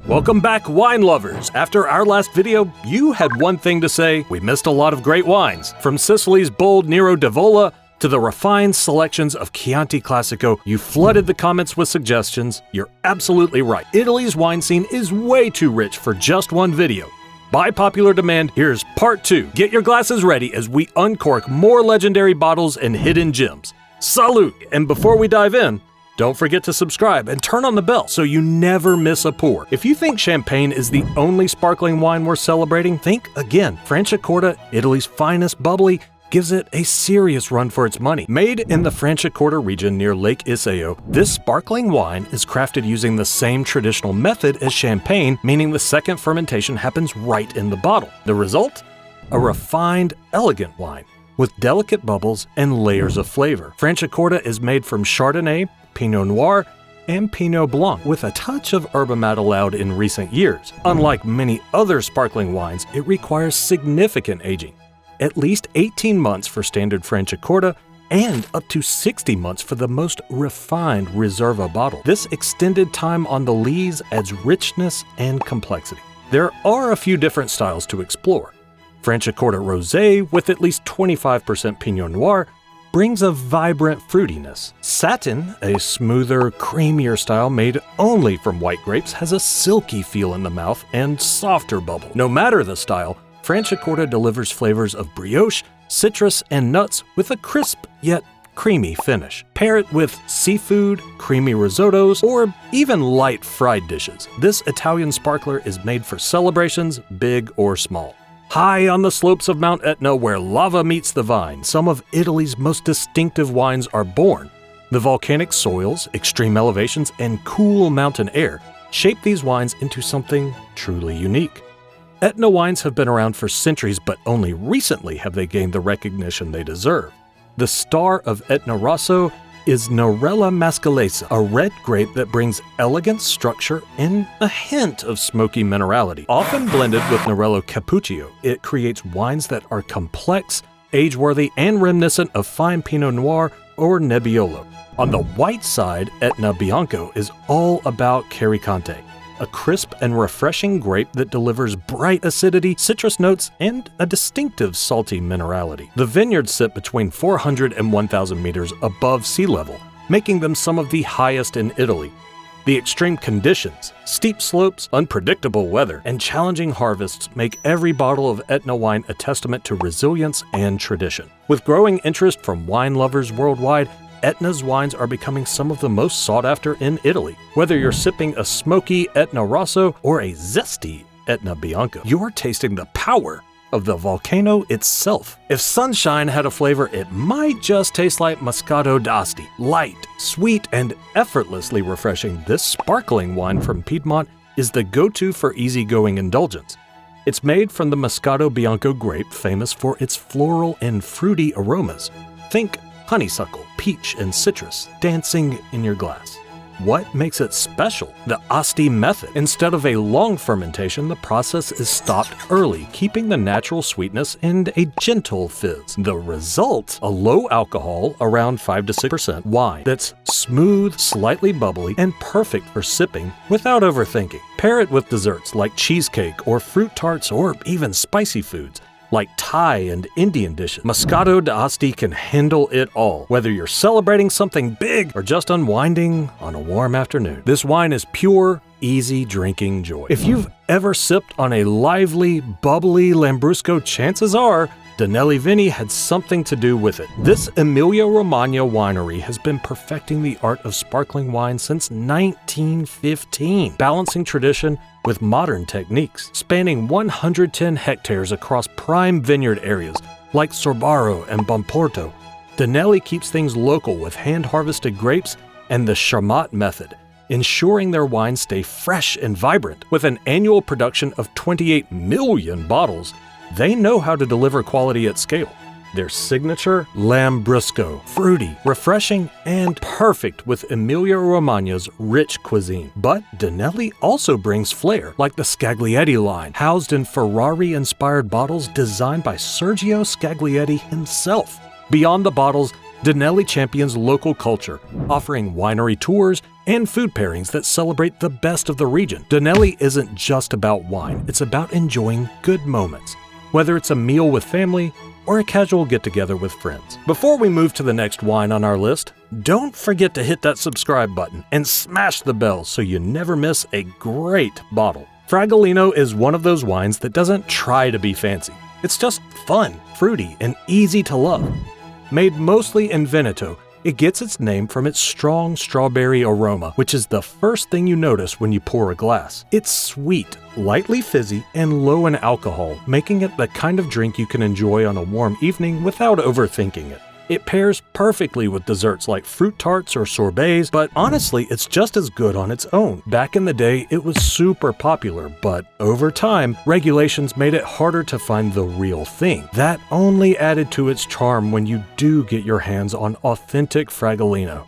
Welcome back, wine lovers! After our last video, you had one thing to say: we missed a lot of great wines. From Sicily's bold Nero di Vola to the refined selections of Chianti Classico, you flooded the comments with suggestions. You're absolutely right. Italy's wine scene is way too rich for just one video. By popular demand, here's part 2. Get your glasses ready as we uncork more legendary bottles and hidden gems. Salute! And before we dive in, don't forget to subscribe and turn on the bell so you never miss a pour. If you think champagne is the only sparkling wine worth celebrating, think again. Franciacorta, Italy's finest bubbly, gives it a serious run for its money. Made in the Franciacorta region near Lake Iseo, this sparkling wine is crafted using the same traditional method as champagne, meaning the second fermentation happens right in the bottle. The result? A refined, elegant wine with delicate bubbles and layers of flavor. Franciacorta is made from Chardonnay, Pinot Noir, and Pinot Blanc, with a touch of herb mat allowed in recent years. Unlike many other sparkling wines, it requires significant aging. At least 18 months for standard Franciacorta, and up to 60 months for the most refined Reserva bottle. This extended time on the lees adds richness and complexity. There are a few different styles to explore. Franciacorta Rosé, with at least 25% Pinot Noir, brings a vibrant fruitiness. Satin, a smoother, creamier style made only from white grapes, has a silky feel in the mouth and softer bubble. No matter the style, Franciacorta delivers flavors of brioche, citrus, and nuts with a crisp yet creamy finish. Pair it with seafood, creamy risottos, or even light fried dishes. This Italian sparkler is made for celebrations, big or small. High on the slopes of Mount Etna, where lava meets the vine, some of Italy's most distinctive wines are born. The volcanic soils, extreme elevations, and cool mountain air shape these wines into something truly unique. Etna wines have been around for centuries, but only recently have they gained the recognition they deserve. The star of Etna Rosso is Nerella Mascalese, a red grape that brings elegant structure and a hint of smoky minerality. Often blended with Nerello Cappuccio, it creates wines that are complex, age-worthy, and reminiscent of fine Pinot Noir or Nebbiolo. On the white side, Etna Bianco is all about Caricante, a crisp and refreshing grape that delivers bright acidity, citrus notes, and a distinctive salty minerality. The vineyards sit between 400 and 1,000 meters above sea level, making them some of the highest in Italy. The extreme conditions, steep slopes, unpredictable weather, and challenging harvests make every bottle of Etna wine a testament to resilience and tradition. With growing interest from wine lovers worldwide, Etna's wines are becoming some of the most sought after in Italy. Whether you're sipping a smoky Etna Rosso or a zesty Etna Bianco, you're tasting the power of the volcano itself. If sunshine had a flavor, it might just taste like Moscato d'Asti. Light, sweet, and effortlessly refreshing, this sparkling wine from Piedmont is the go-to for easygoing indulgence. It's made from the Moscato Bianco grape, famous for its floral and fruity aromas. Think honeysuckle, peach, and citrus dancing in your glass. What makes it special? The Asti method. Instead of a long fermentation, the process is stopped early, keeping the natural sweetness and a gentle fizz. The result? A low alcohol, around 5 to 6% wine that's smooth, slightly bubbly, and perfect for sipping without overthinking. Pair it with desserts like cheesecake or fruit tarts or even spicy foods like Thai and Indian dishes. Moscato d'Asti can handle it all, whether you're celebrating something big or just unwinding on a warm afternoon. This wine is pure, easy drinking joy. If you've ever sipped on a lively, bubbly Lambrusco, chances are Denelli Winery had something to do with it. This Emilia-Romagna winery has been perfecting the art of sparkling wine since 1915, balancing tradition with modern techniques. Spanning 110 hectares across prime vineyard areas like Sorbaro and Bomporto, Denelli keeps things local with hand-harvested grapes and the Charmat method, ensuring their wines stay fresh and vibrant. With an annual production of 28 million bottles, they know how to deliver quality at scale. Their signature, Lambrusco, fruity, refreshing, and perfect with Emilia-Romagna's rich cuisine. But Denelli also brings flair, like the Scaglietti line, housed in Ferrari-inspired bottles designed by Sergio Scaglietti himself. Beyond the bottles, Denelli champions local culture, offering winery tours and food pairings that celebrate the best of the region. Denelli isn't just about wine, it's about enjoying good moments, whether it's a meal with family or a casual get-together with friends. Before we move to the next wine on our list, don't forget to hit that subscribe button and smash the bell so you never miss a great bottle. Fragolino is one of those wines that doesn't try to be fancy. It's just fun, fruity, and easy to love. Made mostly in Veneto, it gets its name from its strong strawberry aroma, which is the first thing you notice when you pour a glass. It's sweet, lightly fizzy, and low in alcohol, making it the kind of drink you can enjoy on a warm evening without overthinking it. It pairs perfectly with desserts like fruit tarts or sorbets, but honestly, it's just as good on its own. Back in the day, it was super popular, but over time, regulations made it harder to find the real thing. That only added to its charm when you do get your hands on authentic Fragolino.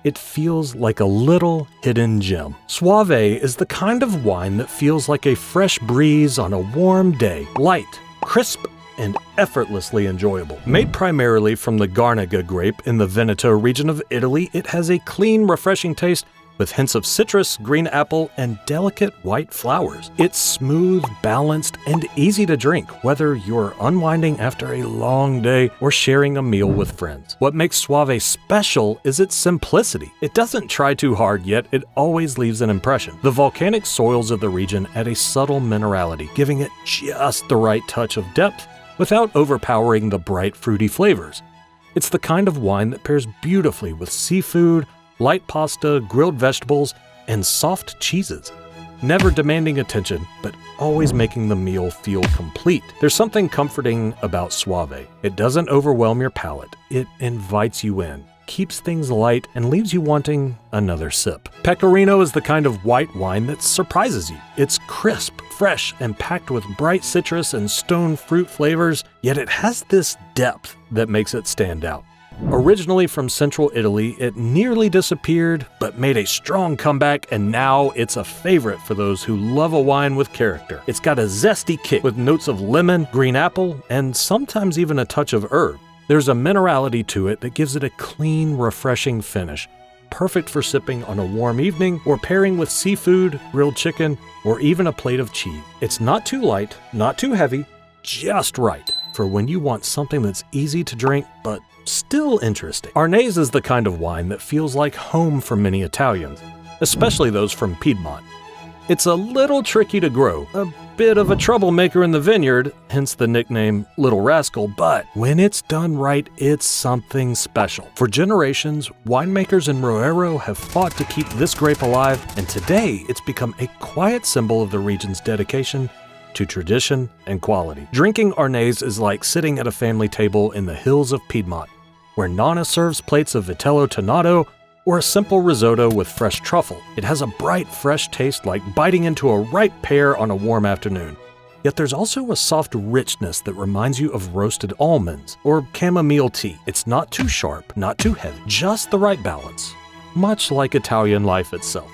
It feels like a little hidden gem. Soave is the kind of wine that feels like a fresh breeze on a warm day, light, crisp, and effortlessly enjoyable. Made primarily from the Garnaga grape in the Veneto region of Italy, it has a clean, refreshing taste with hints of citrus, green apple, and delicate white flowers. It's smooth, balanced, and easy to drink, whether you're unwinding after a long day or sharing a meal with friends. What makes Soave special is its simplicity. It doesn't try too hard, yet it always leaves an impression. The volcanic soils of the region add a subtle minerality, giving it just the right touch of depth without overpowering the bright, fruity flavors. It's the kind of wine that pairs beautifully with seafood, light pasta, grilled vegetables, and soft cheeses. Never demanding attention, but always making the meal feel complete. There's something comforting about Soave. It doesn't overwhelm your palate. It invites you in, keeps things light, and leaves you wanting another sip. Pecorino is the kind of white wine that surprises you. It's crisp, fresh, and packed with bright citrus and stone fruit flavors, yet it has this depth that makes it stand out. Originally from central Italy, it nearly disappeared, but made a strong comeback, and now it's a favorite for those who love a wine with character. It's got a zesty kick with notes of lemon, green apple, and sometimes even a touch of herb. There's a minerality to it that gives it a clean, refreshing finish, perfect for sipping on a warm evening or pairing with seafood, grilled chicken, or even a plate of cheese. It's not too light, not too heavy, just right for when you want something that's easy to drink but still interesting. Arneis is the kind of wine that feels like home for many Italians, especially those from Piedmont. It's a little tricky to grow, a bit of a troublemaker in the vineyard, hence the nickname Little Rascal, but when it's done right, it's something special. For generations, winemakers in Roero have fought to keep this grape alive, and today it's become a quiet symbol of the region's dedication to tradition and quality. Drinking Arneis is like sitting at a family table in the hills of Piedmont, where Nonna serves plates of vitello tonnato or a simple risotto with fresh truffle. It has a bright, fresh taste like biting into a ripe pear on a warm afternoon. Yet there's also a soft richness that reminds you of roasted almonds or chamomile tea. It's not too sharp, not too heavy, just the right balance, much like Italian life itself.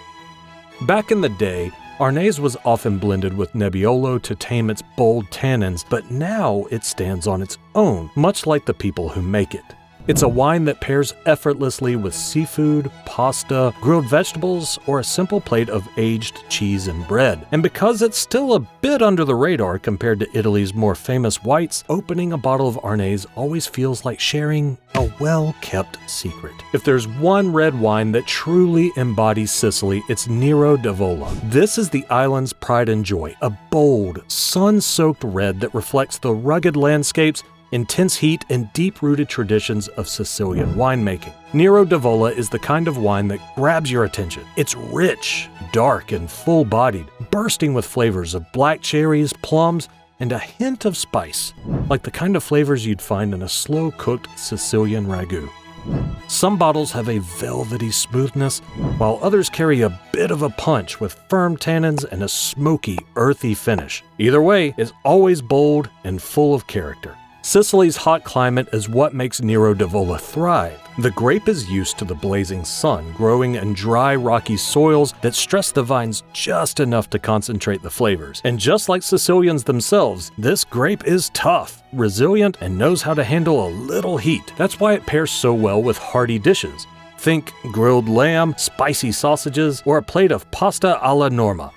Back in the day, Arneis was often blended with Nebbiolo to tame its bold tannins, but now it stands on its own, much like the people who make it. It's a wine that pairs effortlessly with seafood, pasta, grilled vegetables, or a simple plate of aged cheese and bread. And because it's still a bit under the radar compared to Italy's more famous whites, opening a bottle of Arneis always feels like sharing a well-kept secret. If there's one red wine that truly embodies Sicily, it's Nero di Vola. This is the island's pride and joy, a bold, sun-soaked red that reflects the rugged landscapes, intense heat, and deep-rooted traditions of Sicilian winemaking. Nero di Vola is the kind of wine that grabs your attention. It's rich, dark, and full-bodied, bursting with flavors of black cherries, plums, and a hint of spice, like the kind of flavors you'd find in a slow-cooked Sicilian ragu. Some bottles have a velvety smoothness, while others carry a bit of a punch with firm tannins and a smoky, earthy finish. Either way, it's always bold and full of character. Sicily's hot climate is what makes Nero di Vola thrive. The grape is used to the blazing sun, growing in dry, rocky soils that stress the vines just enough to concentrate the flavors. And just like Sicilians themselves, this grape is tough, resilient, and knows how to handle a little heat. That's why it pairs so well with hearty dishes. Think grilled lamb, spicy sausages, or a plate of pasta alla norma,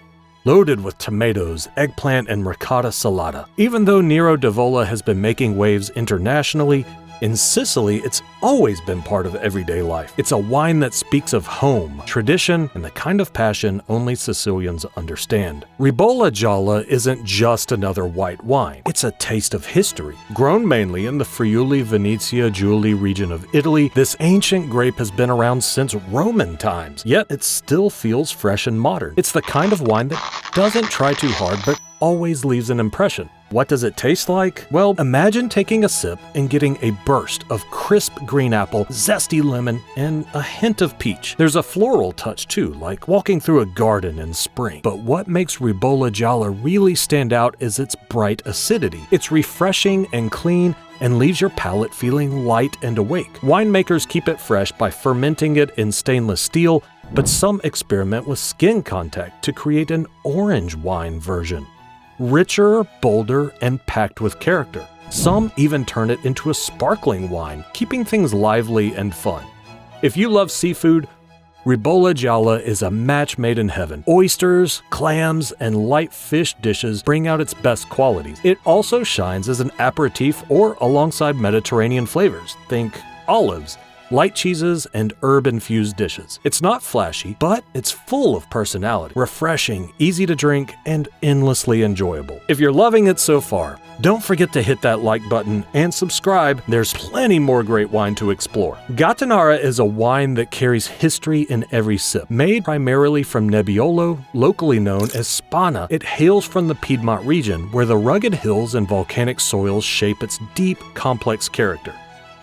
loaded with tomatoes, eggplant, and ricotta salata. Even though Nero d'Avola has been making waves internationally, in Sicily, it's always been part of everyday life. It's a wine that speaks of home, tradition, and the kind of passion only Sicilians understand. Ribolla Gialla isn't just another white wine. It's a taste of history. Grown mainly in the Friuli Venezia Giulia region of Italy, this ancient grape has been around since Roman times, yet it still feels fresh and modern. It's the kind of wine that doesn't try too hard, but always leaves an impression. What does it taste like? Well, imagine taking a sip and getting a burst of crisp green apple, zesty lemon, and a hint of peach. There's a floral touch too, like walking through a garden in spring. But what makes Ribolla Gialla really stand out is its bright acidity. It's refreshing and clean and leaves your palate feeling light and awake. Winemakers keep it fresh by fermenting it in stainless steel, but some experiment with skin contact to create an orange wine version. Richer, bolder, and packed with character. Some even turn it into a sparkling wine, keeping things lively and fun. If you love seafood, Ribolla Gialla is a match made in heaven. Oysters, clams, and light fish dishes bring out its best qualities. It also shines as an aperitif or alongside Mediterranean flavors. Think olives, light cheeses, and herb-infused dishes. It's not flashy, but it's full of personality, refreshing, easy to drink, and endlessly enjoyable. If you're loving it so far, don't forget to hit that like button and subscribe. There's plenty more great wine to explore. Gattinara is a wine that carries history in every sip. Made primarily from Nebbiolo, locally known as Spana, it hails from the Piedmont region, where the rugged hills and volcanic soils shape its deep, complex character.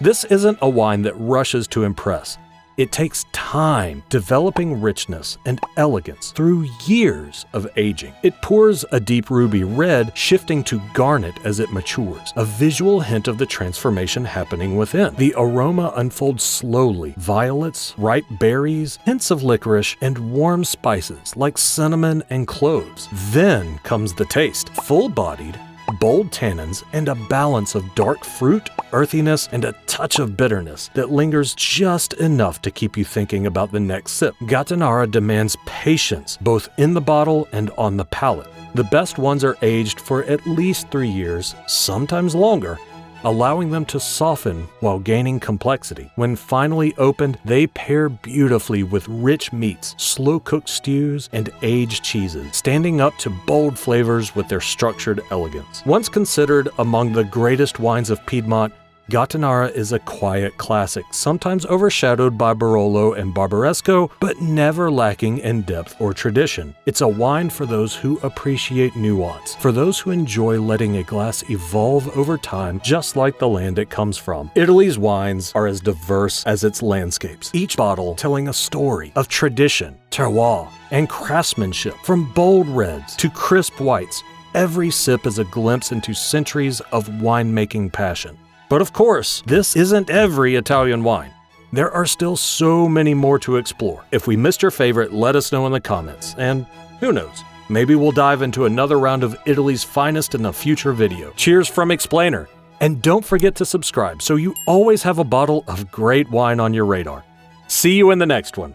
This isn't a wine that rushes to impress. It takes time, developing richness and elegance through years of aging. It pours a deep ruby red, shifting to garnet as it matures, a visual hint of the transformation happening within. The aroma unfolds slowly: violets, ripe berries, hints of licorice, and warm spices like cinnamon and cloves. Then comes the taste, full-bodied, bold tannins, and a balance of dark fruit, earthiness, and a touch of bitterness that lingers just enough to keep you thinking about the next sip. Gattinara demands patience, both in the bottle and on the palate. The best ones are aged for at least 3 years, sometimes longer, allowing them to soften while gaining complexity. When finally opened, they pair beautifully with rich meats, slow-cooked stews, and aged cheeses, standing up to bold flavors with their structured elegance. Once considered among the greatest wines of Piedmont, Gattinara is a quiet classic, sometimes overshadowed by Barolo and Barbaresco, but never lacking in depth or tradition. It's a wine for those who appreciate nuance, for those who enjoy letting a glass evolve over time, just like the land it comes from. Italy's wines are as diverse as its landscapes, each bottle telling a story of tradition, terroir, and craftsmanship. From bold reds to crisp whites, every sip is a glimpse into centuries of winemaking passion. But of course, this isn't every Italian wine. There are still so many more to explore. If we missed your favorite, let us know in the comments. And who knows, maybe we'll dive into another round of Italy's finest in a future video. Cheers from Explainer. And don't forget to subscribe so you always have a bottle of great wine on your radar. See you in the next one.